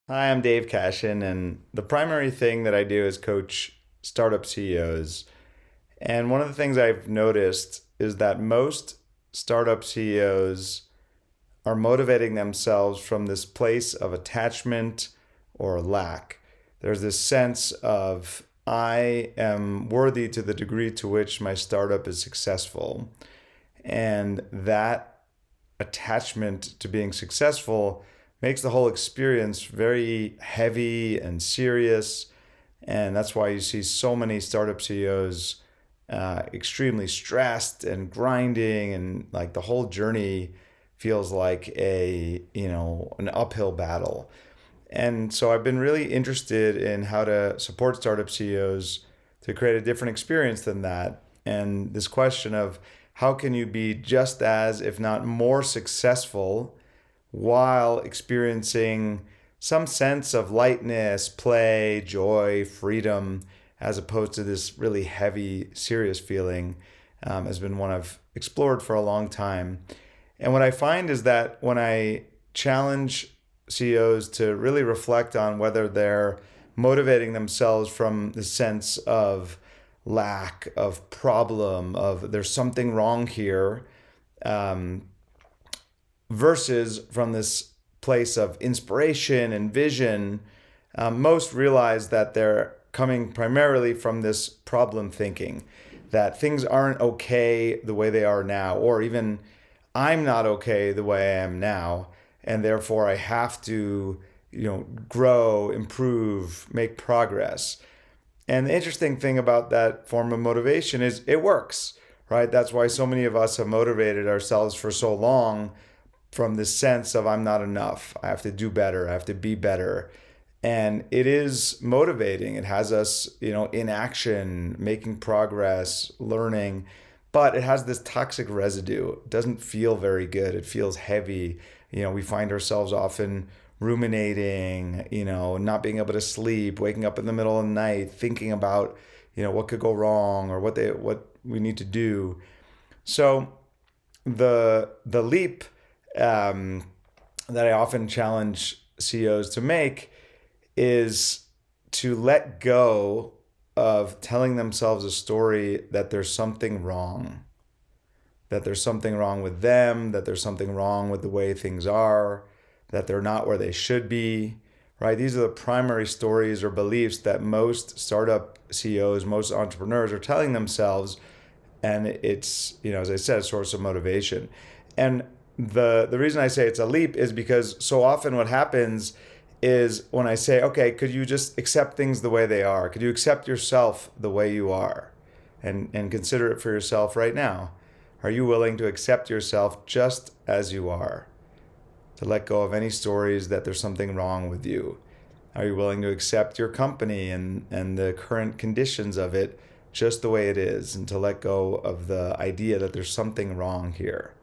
Hi, I'm Dave Cashin, and the primary thing that I do is coach startup CEOs. And one of the things I've noticed is that most startup CEOs are motivating themselves from this place of attachment or lack. There's this sense of, I am worthy to the degree to which my startup is successful. And that attachment to being successful makes the whole experience very heavy and serious. And that's why you see so many startup CEOs extremely stressed and grinding, and like the whole journey feels like an uphill battle. And so I've been really interested in how to support startup CEOs to create a different experience than that. And this question of how can you be just as, if not more successful while experiencing some sense of lightness, play, joy, freedom, as opposed to this really heavy, serious feeling, has been one I've explored for a long time. And what I find is that when I challenge CEOs to really reflect on whether they're motivating themselves from the sense of lack, of problem, of there's something wrong here, um, versus from this place of inspiration and vision, most realize that they're coming primarily from this problem thinking, that things aren't okay the way they are now, or even I'm not okay the way I am now, and therefore I have to, grow, improve, make progress. And the interesting thing about that form of motivation is it works, right? That's why so many of us have motivated ourselves for so long from this sense of I'm not enough. I have to do better. I have to be better. And it is motivating. It has us, in action, making progress, learning, but it has this toxic residue. It doesn't feel very good. It feels heavy. We find ourselves often ruminating, not being able to sleep, waking up in the middle of the night, thinking about, what could go wrong or what we need to do. So the leap that I often challenge CEOs to make is to let go of telling themselves a story that there's something wrong, that there's something wrong with them, that there's something wrong with the way things are, that they're not where they should be, right? These are the primary stories or beliefs that most startup CEOs, most entrepreneurs are telling themselves. And it's, as I said, a source of motivation. And the reason I say it's a leap is because so often what happens is when I say, okay, could you just accept things the way they are? Could you accept yourself the way you are? And consider it for yourself right now. Are you willing to accept yourself just as you are? To let go of any stories that there's something wrong with you? Are you willing to accept your company and the current conditions of it just the way it is, and to let go of the idea that there's something wrong here?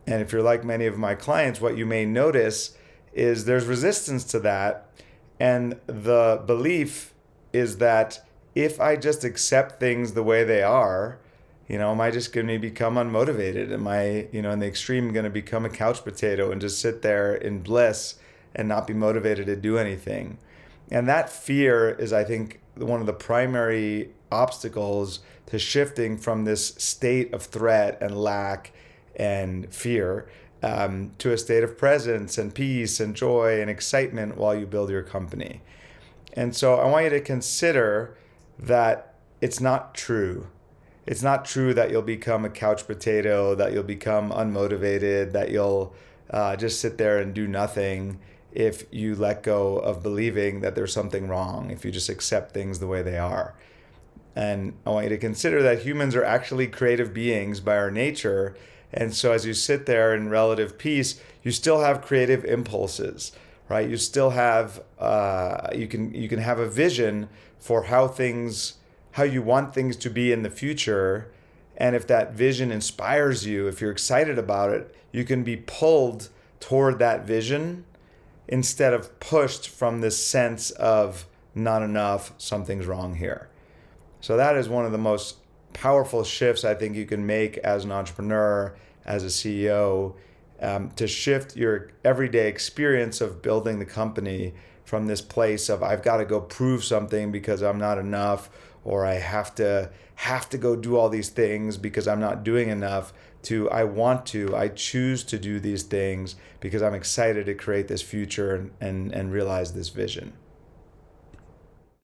And if you're like many of my clients, what you may notice is there's resistance to that. And the belief is that if I just accept things the way they are, am I just going to become unmotivated? Am I, in the extreme, going to become a couch potato and just sit there in bliss and not be motivated to do anything? And that fear is, I think, one of the primary obstacles to shifting from this state of threat and lack and fear to a state of presence and peace and joy and excitement while you build your company. And so I want you to consider that it's not true. It's not true that you'll become a couch potato, that you'll become unmotivated, that you'll just sit there and do nothing if you let go of believing that there's something wrong, if you just accept things the way they are. And I want you to consider that humans are actually creative beings by our nature. And so as you sit there in relative peace, you still have creative impulses, right? You still have, you can have a vision for how you want things to be in the future. And if that vision inspires you, if you're excited about it, you can be pulled toward that vision instead of pushed from this sense of not enough, something's wrong here. So that is one of the most powerful shifts I think you can make as an entrepreneur, as a CEO, to shift your everyday experience of building the company from this place of I've got to go prove something because I'm not enough, or I have to go do all these things because I'm not doing enough, to I choose to do these things because I'm excited to create this future and realize this vision.